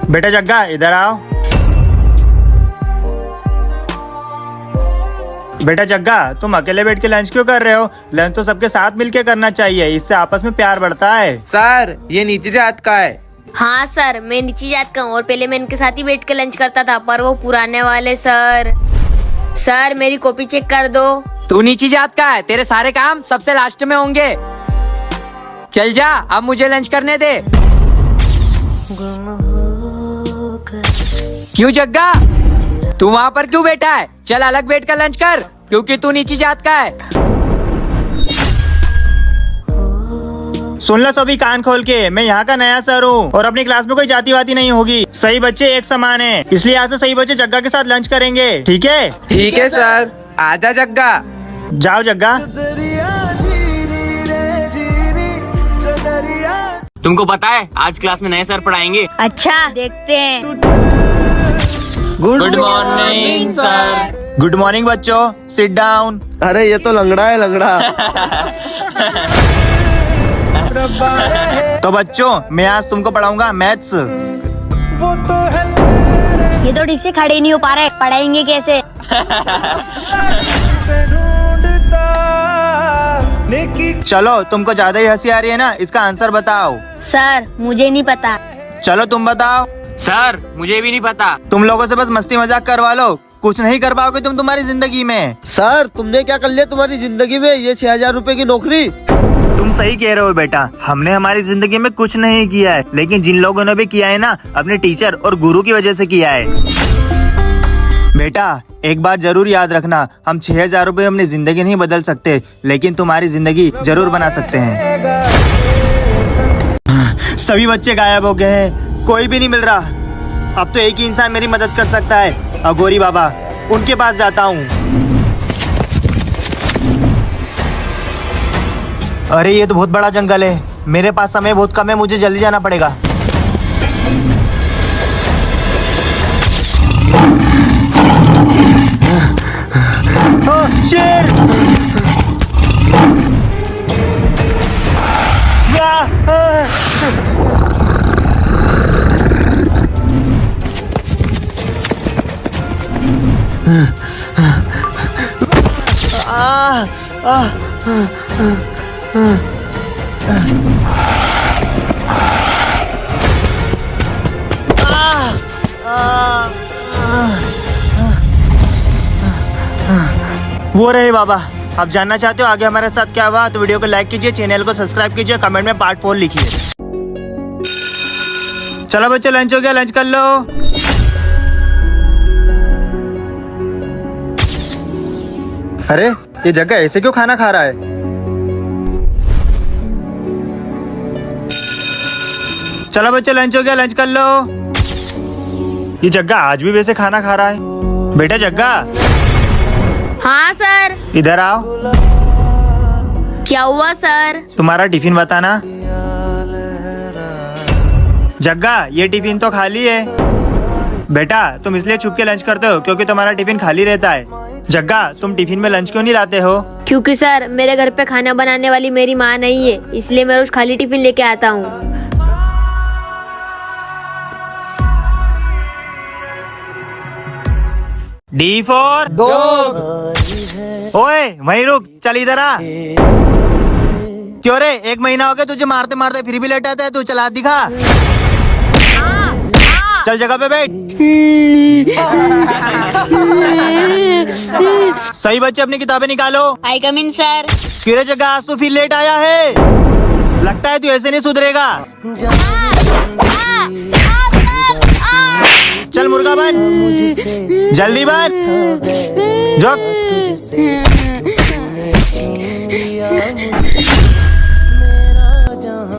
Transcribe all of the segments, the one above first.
बेटा जग्गा इधर आओ। बेटा जग्गा तुम अकेले बैठ के लंच क्यों कर रहे हो? लंच तो सबके साथ मिलके करना चाहिए, इससे आपस में प्यार बढ़ता है। सर ये नीचे जात का है। हाँ सर, मैं नीचे जात का हूँ और पहले मैं इनके साथ ही बैठ के लंच करता था, पर वो पुराने वाले सर। सर मेरी कॉपी चेक कर दो। तू नीची जात का है, तेरे सारे काम सबसे लास्ट में होंगे। चल जा, अब मुझे लंच करने दे। क्यों जग्गा, तू वहाँ पर क्यों बैठा है? चल अलग बैठ कर लंच कर, क्योंकि तू नीची जात का है। सुन लो सभी कान खोल के, मैं यहाँ का नया सर हूँ और अपनी क्लास में कोई जातिवादी नहीं होगी। सही बच्चे एक समान हैं, इसलिए आज से सही बच्चे जग्गा के साथ लंच करेंगे, ठीक है? ठीक है सर, आजा जग्गा। जाओ जग्गा। तुमको पता है आज क्लास में नए सर पढ़ाएंगे। अच्छा देखते हैं। Good morning sir. Good morning बच्चों, सिट डाउन। अरे ये तो लंगड़ा है, लंगड़ा। तो बच्चों मैं आज तुमको पढ़ाऊंगा मैथ्स। ये तो ठीक से खड़े ही नहीं हो पा रहे, पढ़ाएंगे कैसे? चलो तुमको ज्यादा ही हंसी आ रही है ना, इसका आंसर बताओ। सर मुझे नहीं पता। चलो तुम बताओ। सर मुझे भी नहीं पता। तुम लोगों से बस मस्ती मजाक करवा लो, कुछ नहीं कर पाओगे तुम तुम्हारी जिंदगी में। सर तुमने क्या कर लिया तुम्हारी जिंदगी में? ये 6000 रुपए की नौकरी। तुम सही कह रहे हो बेटा, हमने हमारी जिंदगी में कुछ नहीं किया है, लेकिन जिन लोगों ने भी किया है ना, अपने टीचर और गुरु की वजह से किया है। बेटा एक बात जरूर याद रखना, हम 6000 रुपए अपनी जिंदगी नहीं बदल सकते, लेकिन तुम्हारी जिंदगी जरूर बना सकते हैं। सभी बच्चे गायब हो गए हैं, कोई भी नहीं मिल रहा। अब तो एक ही इंसान मेरी मदद कर सकता है, अघोरी बाबा। उनके पास जाता हूँ। अरे ये तो बहुत बड़ा जंगल है, मेरे पास समय बहुत कम है, मुझे जल्दी जाना पड़ेगा। शेर! वो रहे बाबा। आप जानना चाहते हो आगे हमारे साथ क्या हुआ, तो वीडियो को लाइक कीजिए, चैनल को सब्सक्राइब कीजिए, कमेंट में पार्ट 4 लिखिए। चलो बच्चों लंच हो गया, लंच कर लो। अरे ये जगह ऐसे क्यों खाना खा रहा है? चलो बच्चों लंच हो गया, लंच कर लो। ये जग्गा आज भी वैसे खाना खा रहा है। बेटा जग्गा। हाँ सर। इधर आओ। क्या हुआ सर? तुम्हारा टिफिन बताना। जग्गा ये टिफिन तो खाली है। बेटा तुम इसलिए छुप के लंच करते हो क्योंकि तुम्हारा टिफिन खाली रहता है। जग्गा तुम टिफिन में लंच क्यों नहीं लाते हो? क्योंकि सर मेरे घर पे खाना बनाने वाली मेरी माँ नहीं है, इसलिए मैं रोज खाली टिफिन लेके आता हूँ। D4 dog. ओए वहीं रुक, चल इधर आ। क्यों रे, 1 महीना हो गया तुझे मारते मारते, फिर भी लेट आता है तू। चल हाथ दिखा। चल जगह पे बैठ। सही बच्चे अपनी किताबें निकालो। आई कम इन सर। क्यों रे जगह, आज तू फिर लेट आया है? लगता है तू ऐसे नहीं सुधरेगा। चल मुर्गा बन, जल्दी बन। झुक।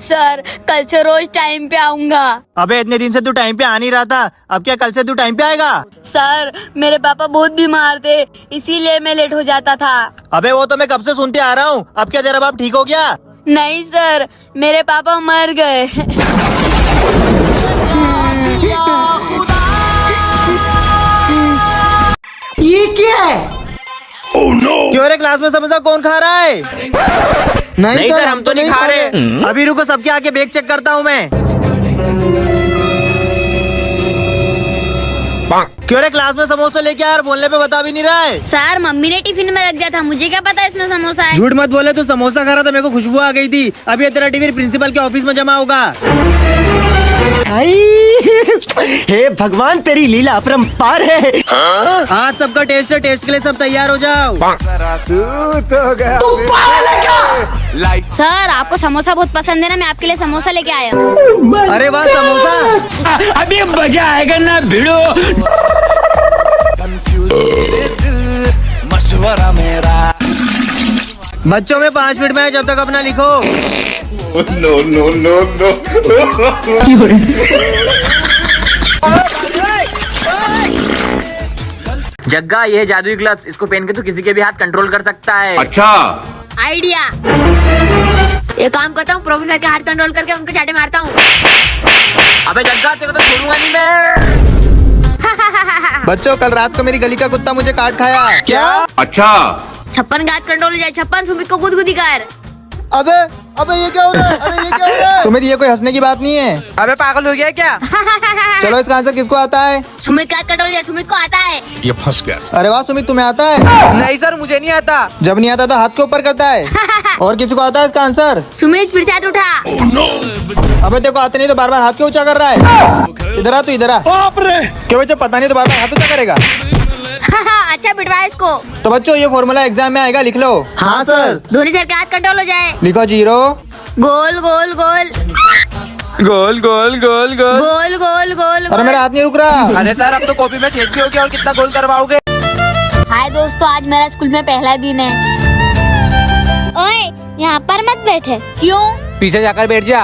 सर कल से रोज टाइम पे आऊंगा। अबे इतने दिन से तू टाइम पे आ नहीं रहा था, अब क्या कल से तू टाइम पे आएगा? सर मेरे पापा बहुत बीमार थे, इसीलिए मैं लेट हो जाता था। अबे वो तो मैं कब से सुनते आ रहा हूँ। अब क्या तेरा बाप ठीक हो गया? नहीं सर, मेरे पापा मर गए। ये क्या है? क्यों रे, क्लास में समोसा कौन खा रहा है? नहीं सर, हम तो नहीं खा रहे। अभी रुको, सबके आगे बैग चेक करता हूँ मैं। क्यों रे क्लास में समोसा लेके आया और बोलने पे बता भी नहीं रहा है? सर मम्मी ने टिफिन में रख दिया था, मुझे क्या पता इसमें समोसा है। झूठ मत बोले, तू समोसा खा रहा था, मेरे को खुशबू आ गई थी। अभी ये तेरा टिफिन प्रिंसिपल के ऑफिस में जमा होगा। हे भगवान, तेरी लीला अपरंपार है। आज सबका टेस्ट है, टेस्ट के लिए सब तैयार हो जाओ। सर आपको समोसा बहुत पसंद है ना, मैं आपके लिए समोसा लेके आया हूँ। अरे वाह, समोसा। अभी मजा आएगा ना भिड़ो। बच्चों में 5 मिनट में है, जब तक अपना लिखो। जग्गा, ये जादुई ग्लव्स, इसको पहन के तू किसी के भी हाथ कंट्रोल कर सकता है। आइडिया, ये काम करता हूँ, प्रोफेसर के हाथ कंट्रोल करके उनके चाटे मारता हूँ। अबे जग्गा, तेरे को तो छोड़ूंगा नहीं मैं। बच्चों, कल रात को मेरी गली का कुत्ता मुझे काट खाया। क्या? 56 का हाथ कंट्रोल हो जाए। 56 सुमित को गुदगुदी कर। अबे अबे ये क्या हो रहा है? अरे ये क्या हो रहा है? सुमित, ये कोई हंसने की बात नहीं है। अबे पागल हो गया क्या? चलो, इसका आंसर किसको आता है? सुमित का हाथ कंट्रोल हो जाए, सुमित को आता है। अरे वाह सुमित, तुम्हें आता है? नहीं सर, मुझे नहीं आता। जब नहीं आता तो हाथ के ऊपर करता है। और किसी को आता है इसका आंसर? सुमित फिर से हाथ उठा। अबे देखो, आते नहीं तो बार बार हाथ क्यों ऊंचा कर रहा है? इधर आ, तू इधर आ। क्यों बच्चा, पता नहीं तो बार बार हाथ ऊंचा करेगा? अच्छा बिटवा इसको। तो बच्चों, ये फॉर्मूला एग्जाम में आएगा, लिख लो। हाँ सर। धोनी सर का हाथ कंट्रोल हो जाए। लिखो 0 गोल गोल गोल गोल गोल गोल गोल। गोल गोल गोल अरे मेरा हाथ नहीं रुक रहा। अरे सर, अब तो कॉपी में छेद भी हो गया और कितना गोल करवाओगे? हाय दोस्तों, आज मेरा स्कूल में पहला दिन है। ओए, यहाँ पर मत बैठे। क्यों? पीछे जाकर बैठ जा।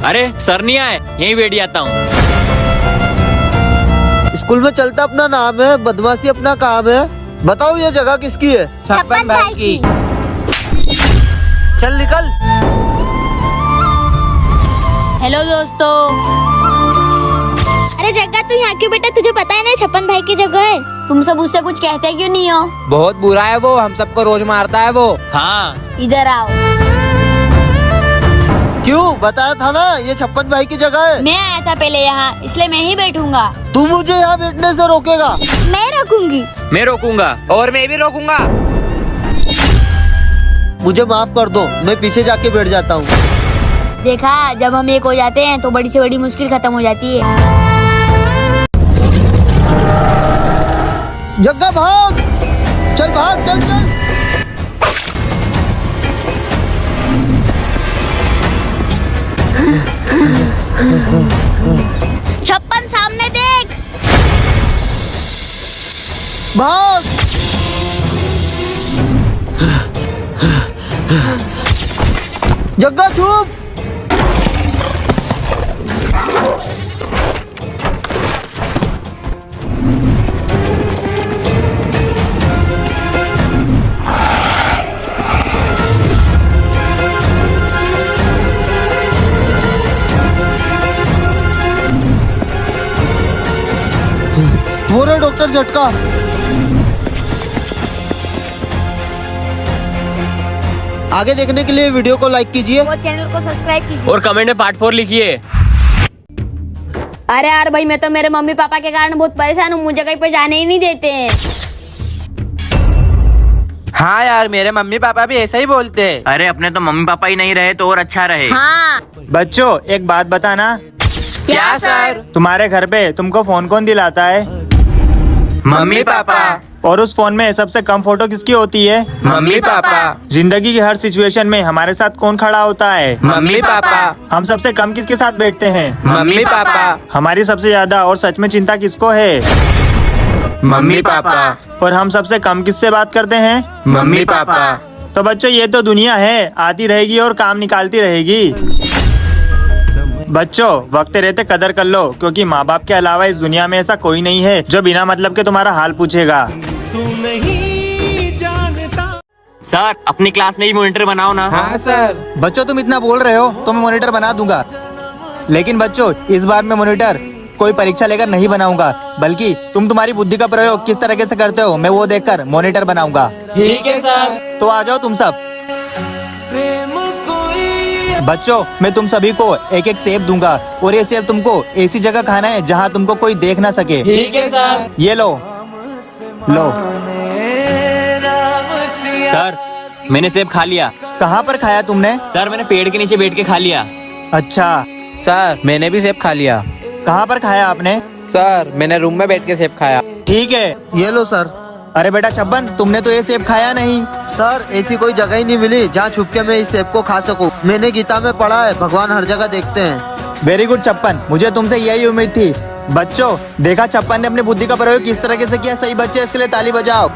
अरे सर नहीं आए, यहीं बैठ जाता हूँ। स्कूल में चलता अपना नाम है, बदमाशी अपना काम है। बताओ ये जगह किसकी है? छप्पन भाई की। चल निकल। हेलो दोस्तों। अरे जग्गा, तू यहाँ क्यों बेटा? तुझे पता है ना 56 भाई की जगह है। तुम सब उससे कुछ कहते क्यों नहीं हो? बहुत बुरा है वो, हम सबको रोज मारता है वो। हाँ, इधर आओ। क्यों? बताया था ना ये 56 भाई की जगह है। मैं आया था पहले यहाँ, इसलिए मैं ही बैठूंगा। तू मुझे यहाँ बैठने से रोकेगा? मैं रोकूंगी। मैं रोकूंगा। और मैं भी रोकूंगा। मुझे माफ कर दो, मैं पीछे जाके बैठ जाता हूँ। देखा, जब हम एक हो जाते हैं तो बड़ी से बड़ी मुश्किल खत्म हो जाती है। जग्गा भाग, चल भाग, चल चल। 56 सामने देख। भाग। जग्गा चुप। वो रहे डॉक्टर झटका। आगे देखने के लिए वीडियो को लाइक कीजिए वो चैनल को सब्सक्राइब कीजिए। और कमेंट में पार्ट 4 लिखिए। अरे यार भाई, मैं तो मेरे मम्मी पापा के कारण बहुत परेशान हूँ, मुझे कहीं पे जाने ही नहीं देते हैं। हाँ यार, मेरे मम्मी पापा भी ऐसा ही बोलते हैं। अरे अपने तो मम्मी पापा ही नहीं रहे तो और अच्छा रहे। हाँ। बच्चों, एक बात बताना, क्या सर? तुम्हारे घर पे तुमको फोन कौन दिलाता है? Mummy papa. और उस फोन में सबसे कम फोटो किसकी होती है? Mummy papa. जिंदगी की हर सिचुएशन में हमारे साथ कौन खड़ा होता है? Mummy papa. हम सबसे कम किसके साथ बैठते हैं? Mummy papa. हमारी सबसे ज्यादा और सच में चिंता किसको है? Mummy papa. और हम सबसे कम किससे बात करते हैं? Mummy papa. तो बच्चों, ये तो दुनिया है, आती रहेगी और काम निकालती रहेगी। बच्चों, वक्त रहते कदर कर लो, क्योंकि माँ बाप के अलावा इस दुनिया में ऐसा कोई नहीं है जो बिना मतलब के तुम्हारा हाल पूछेगा। सर, अपनी क्लास में भी मॉनिटर बनाओ ना। हाँ सर। बच्चों, तुम इतना बोल रहे हो तो मैं मॉनिटर बना दूंगा, लेकिन बच्चों इस बार मैं मॉनिटर कोई परीक्षा लेकर नहीं बनाऊंगा, बल्कि तुम तुम्हारी बुद्धि का प्रयोग किस तरीके से करते हो मैं वो देखकर मॉनिटर बनाऊंगा। ठीक है सर। तो आ जाओ तुम सब। बच्चों, मैं तुम सभी को एक एक सेब दूंगा और ये सेब तुमको ऐसी जगह खाना है जहाँ तुमको कोई देख ना सके। ठीक है सर। ये लो लो। सर मैंने सेब खा लिया। कहाँ पर खाया तुमने? सर मैंने पेड़ के नीचे बैठ के खा लिया। अच्छा, सर मैंने भी सेब खा लिया। कहाँ पर खाया आपने? सर मैंने रूम में बैठ के सेब खाया। ठीक है। ये लो सर। अरे बेटा छप्पन, तुमने तो ये सेब खाया नहीं। सर ऐसी कोई जगह ही नहीं मिली जहाँ छुप के मैं इस सेब को खा सकूं। मैंने गीता में पढ़ा है भगवान हर जगह देखते हैं। वेरी गुड छप्पन, मुझे तुमसे यही उम्मीद थी। बच्चों, देखा छप्पन ने अपनी बुद्धि का प्रयोग किस तरीके से किया। सही बच्चे, इसके लिए ताली बजाओ।